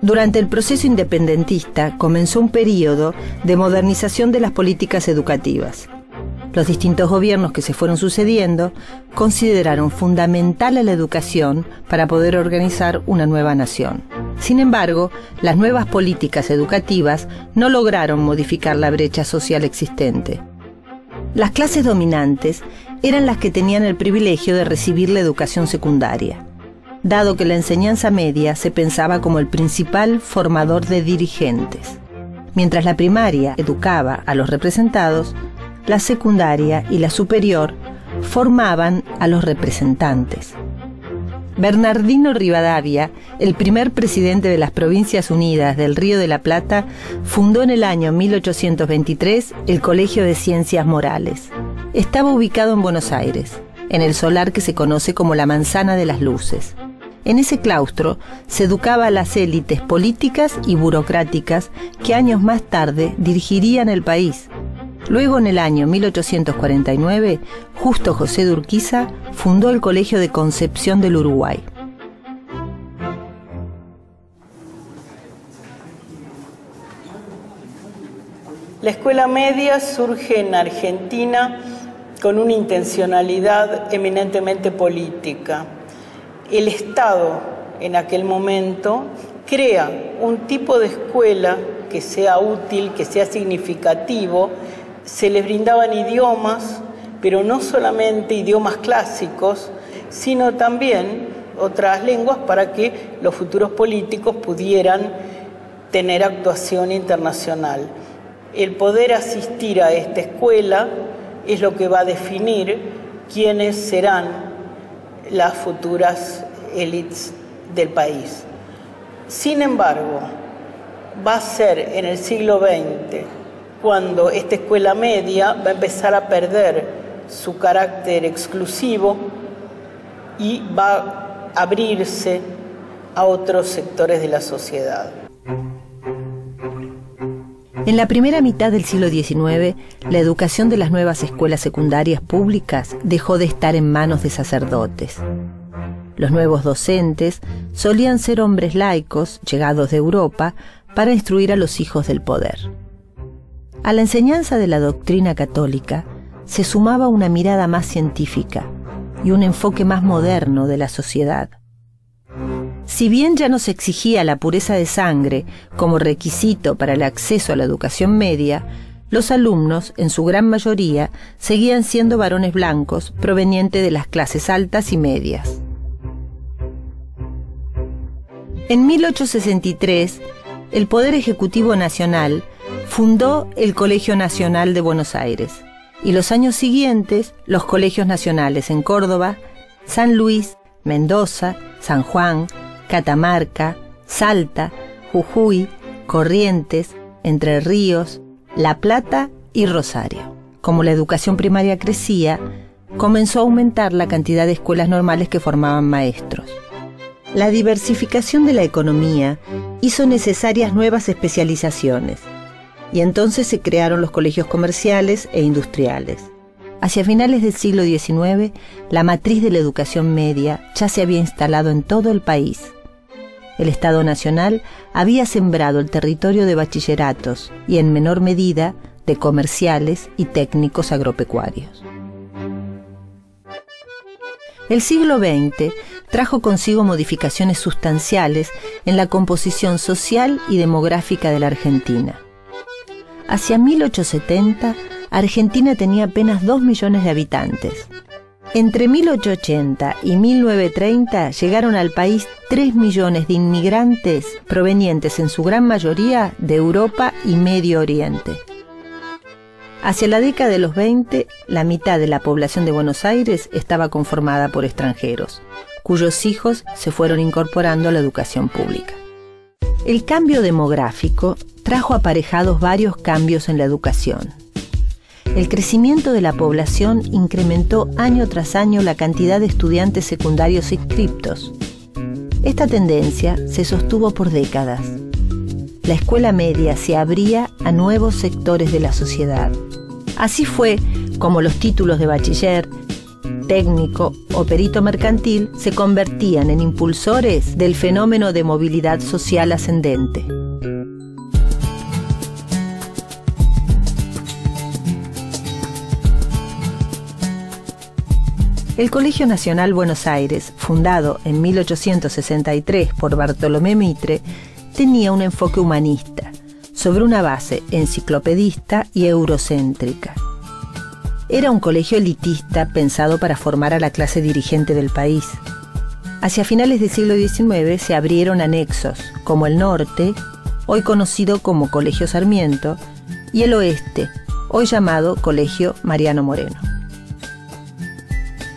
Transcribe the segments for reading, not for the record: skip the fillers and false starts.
Durante el proceso independentista comenzó un período de modernización de las políticas educativas. Los distintos gobiernos que se fueron sucediendo consideraron fundamental a la educación para poder organizar una nueva nación. Sin embargo, las nuevas políticas educativas no lograron modificar la brecha social existente. Las clases dominantes eran las que tenían el privilegio de recibir la educación secundaria, dado que la enseñanza media se pensaba como el principal formador de dirigentes. Mientras la primaria educaba a los representados, la secundaria y la superior formaban a los representantes. Bernardino Rivadavia, el primer presidente de las Provincias Unidas del Río de la Plata, fundó en el año 1823 el Colegio de Ciencias Morales. Estaba ubicado en Buenos Aires, en el solar que se conoce como la Manzana de las Luces. En ese claustro se educaba a las élites políticas y burocráticas que años más tarde dirigirían el país. Luego, en el año 1849, Justo José de Urquiza fundó el Colegio de Concepción del Uruguay. La escuela media surge en Argentina con una intencionalidad eminentemente política. El Estado, en aquel momento, crea un tipo de escuela que sea útil, que sea significativo. Se les brindaban idiomas, pero no solamente idiomas clásicos, sino también otras lenguas para que los futuros políticos pudieran tener actuación internacional. El poder asistir a esta escuela es lo que va a definir quiénes serán las futuras élites del país. Sin embargo, va a ser en el siglo XX cuando esta escuela media va a empezar a perder su carácter exclusivo y va a abrirse a otros sectores de la sociedad. En la primera mitad del siglo XIX, la educación de las nuevas escuelas secundarias públicas dejó de estar en manos de sacerdotes. Los nuevos docentes solían ser hombres laicos, llegados de Europa, para instruir a los hijos del poder. A la enseñanza de la doctrina católica se sumaba una mirada más científica y un enfoque más moderno de la sociedad. Si bien ya no se exigía la pureza de sangre como requisito para el acceso a la educación media, los alumnos, en su gran mayoría, seguían siendo varones blancos provenientes de las clases altas y medias. En 1863, el Poder Ejecutivo Nacional fundó el Colegio Nacional de Buenos Aires y los años siguientes los colegios nacionales en Córdoba, San Luis, Mendoza, San Juan, Catamarca, Salta, Jujuy, Corrientes, Entre Ríos, La Plata y Rosario. Como la educación primaria crecía, comenzó a aumentar la cantidad de escuelas normales que formaban maestros. La diversificación de la economía hizo necesarias nuevas especializaciones, y entonces se crearon los colegios comerciales e industriales. Hacia finales del siglo XIX, la matriz de la educación media ya se había instalado en todo el país. El Estado Nacional había sembrado el territorio de bachilleratos y, en menor medida, de comerciales y técnicos agropecuarios. El siglo XX trajo consigo modificaciones sustanciales en la composición social y demográfica de la Argentina. Hacia 1870, Argentina tenía apenas 2 millones de habitantes. Entre 1880 y 1930 llegaron al país 3 millones de inmigrantes provenientes en su gran mayoría de Europa y Medio Oriente. Hacia la década de los 20, la mitad de la población de Buenos Aires estaba conformada por extranjeros, cuyos hijos se fueron incorporando a la educación pública. El cambio demográfico trajo aparejados varios cambios en la educación. El crecimiento de la población incrementó año tras año la cantidad de estudiantes secundarios inscriptos. Esta tendencia se sostuvo por décadas. La escuela media se abría a nuevos sectores de la sociedad. Así fue como los títulos de bachiller técnico o perito mercantil se convertían en impulsores del fenómeno de movilidad social ascendente. El Colegio Nacional Buenos Aires, fundado en 1863 por Bartolomé Mitre, tenía un enfoque humanista, sobre una base enciclopedista y eurocéntrica. Era un colegio elitista pensado para formar a la clase dirigente del país. Hacia finales del siglo XIX se abrieron anexos, como el Norte, hoy conocido como Colegio Sarmiento, y el Oeste, hoy llamado Colegio Mariano Moreno.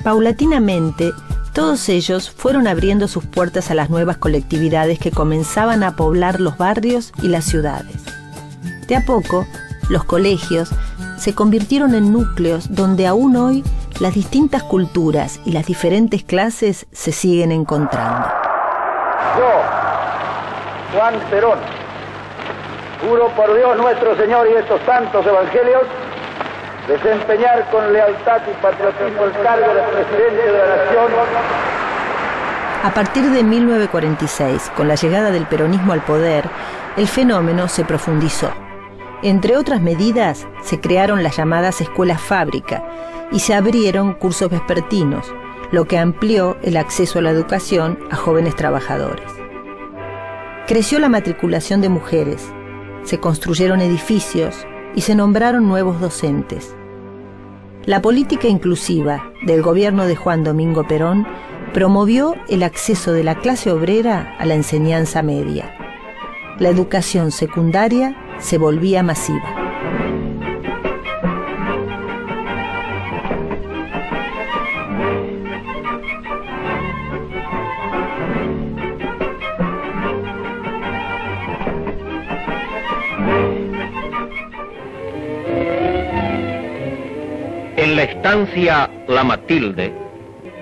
Paulatinamente, todos ellos fueron abriendo sus puertas a las nuevas colectividades que comenzaban a poblar los barrios y las ciudades. De a poco, los colegios se convirtieron en núcleos donde aún hoy las distintas culturas y las diferentes clases se siguen encontrando. Yo, Juan Perón, juro por Dios nuestro Señor y estos santos evangelios, desempeñar con lealtad y patriotismo el cargo de presidente de la Nación. A partir de 1946, con la llegada del peronismo al poder, el fenómeno se profundizó. Entre otras medidas, se crearon las llamadas escuelas fábrica y se abrieron cursos vespertinos, lo que amplió el acceso a la educación a jóvenes trabajadores. Creció la matriculación de mujeres, se construyeron edificios y se nombraron nuevos docentes. La política inclusiva del gobierno de Juan Domingo Perón promovió el acceso de la clase obrera a la enseñanza media. La educación secundaria se volvía masiva. En la estancia La Matilde,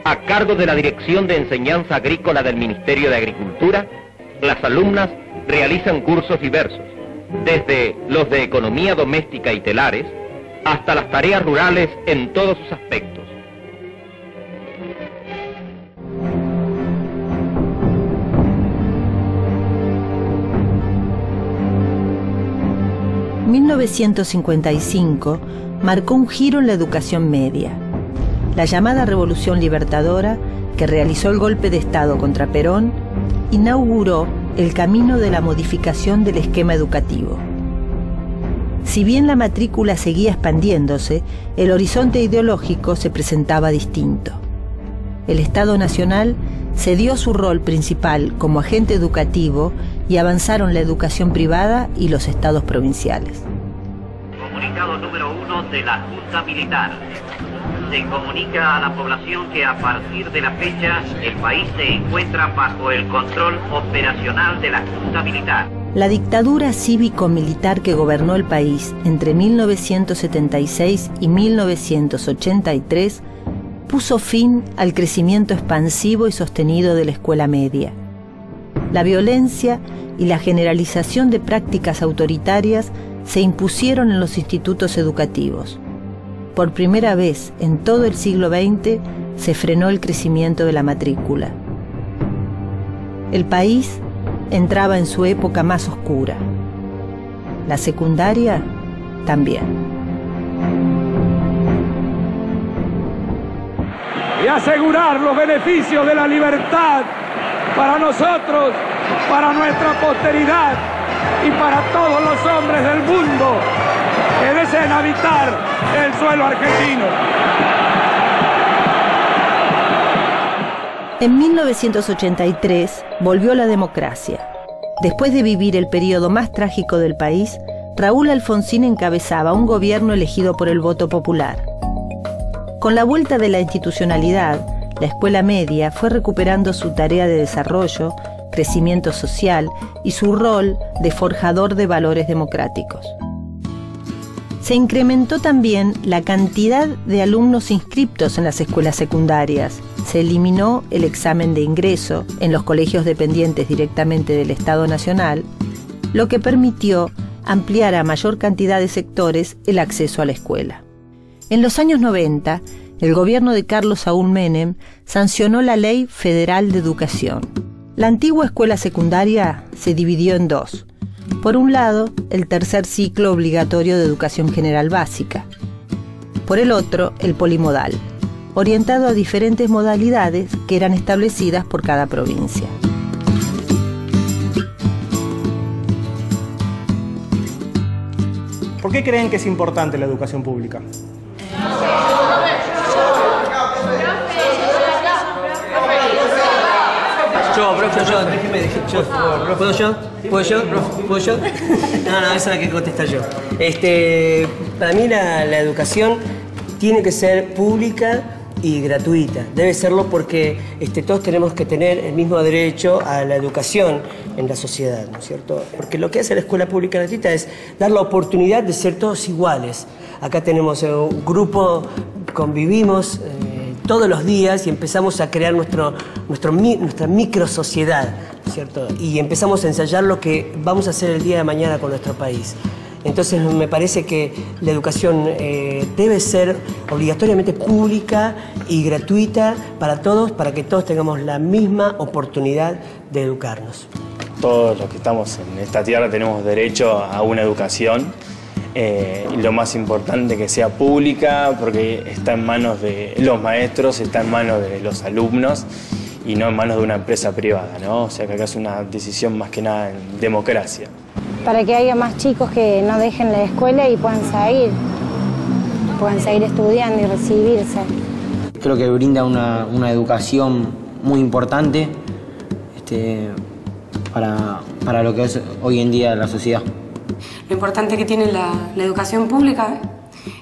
a cargo de la Dirección de Enseñanza Agrícola del Ministerio de Agricultura, las alumnas realizan cursos diversos, desde los de economía doméstica y telares, hasta las tareas rurales en todos sus aspectos. En 1955 marcó un giro en la educación media. La llamada Revolución Libertadora, que realizó el golpe de Estado contra Perón, inauguró el camino de la modificación del esquema educativo. Si bien la matrícula seguía expandiéndose, el horizonte ideológico se presentaba distinto. El Estado Nacional cedió su rol principal como agente educativo y avanzaron la educación privada y los estados provinciales. Comunicado número 1 de la Junta Militar. Se comunica a la población que a partir de la fecha el país se encuentra bajo el control operacional de la Junta Militar. La dictadura cívico-militar que gobernó el país entre 1976 y 1983 puso fin al crecimiento expansivo y sostenido de la escuela media. La violencia y la generalización de prácticas autoritarias se impusieron en los institutos educativos. Por primera vez en todo el siglo XX se frenó el crecimiento de la matrícula. El país entraba en su época más oscura. La secundaria también. Y asegurar los beneficios de la libertad para nosotros, para nuestra posteridad y para todos los hombres del mundo que deseen habitar el suelo argentino. En 1983 volvió la democracia. Después de vivir el periodo más trágico del país, Raúl Alfonsín encabezaba un gobierno elegido por el voto popular. Con la vuelta de la institucionalidad, la escuela media fue recuperando su tarea de desarrollo, crecimiento social y su rol de forjador de valores democráticos. Se incrementó también la cantidad de alumnos inscriptos en las escuelas secundarias. Se eliminó el examen de ingreso en los colegios dependientes directamente del Estado Nacional, lo que permitió ampliar a mayor cantidad de sectores el acceso a la escuela. En los años 90, el gobierno de Carlos Saúl Menem sancionó la Ley Federal de Educación. La antigua escuela secundaria se dividió en dos. Por un lado, el tercer ciclo obligatorio de educación general básica. Por el otro, el polimodal, orientado a diferentes modalidades que eran establecidas por cada provincia. ¿Por qué creen que es importante la educación pública? ¿Puedo yo? No, esa es la que contestar yo. Para mí la educación tiene que ser pública y gratuita. Debe serlo porque todos tenemos que tener el mismo derecho a la educación en la sociedad, ¿no es cierto? Porque lo que hace la escuela pública gratuita es dar la oportunidad de ser todos iguales. Acá tenemos un grupo, convivimos todos los días y empezamos a crear nuestra micro sociedad, ¿cierto? Y empezamos a ensayar lo que vamos a hacer el día de mañana con nuestro país. Entonces me parece que la educación debe ser obligatoriamente pública y gratuita para todos, para que todos tengamos la misma oportunidad de educarnos. Todos los que estamos en esta tierra tenemos derecho a una educación. Y lo más importante que sea pública, porque está en manos de los maestros, está en manos de los alumnos y no en manos de una empresa privada, ¿no? O sea que acá es una decisión más que nada en democracia. Para que haya más chicos que no dejen la escuela y puedan seguir estudiando y recibirse. Creo que brinda una educación muy importante para lo que es hoy en día la sociedad. Lo importante que tiene la educación pública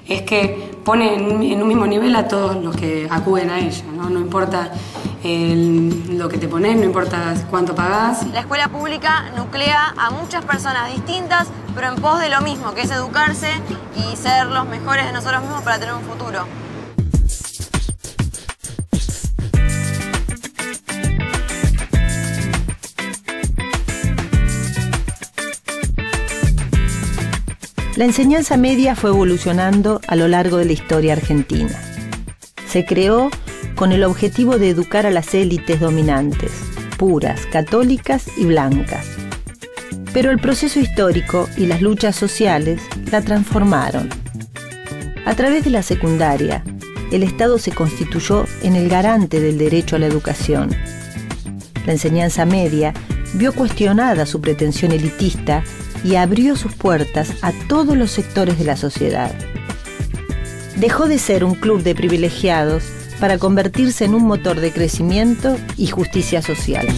es que pone en un mismo nivel a todos los que acuden a ella, ¿no? No importa lo que te pones, no importa cuánto pagás. La escuela pública nuclea a muchas personas distintas, pero en pos de lo mismo, que es educarse y ser los mejores de nosotros mismos para tener un futuro. La enseñanza media fue evolucionando a lo largo de la historia argentina. Se creó con el objetivo de educar a las élites dominantes, puras, católicas y blancas. Pero el proceso histórico y las luchas sociales la transformaron. A través de la secundaria, el Estado se constituyó en el garante del derecho a la educación. La enseñanza media vio cuestionada su pretensión elitista y abrió sus puertas a todos los sectores de la sociedad. Dejó de ser un club de privilegiados para convertirse en un motor de crecimiento y justicia social.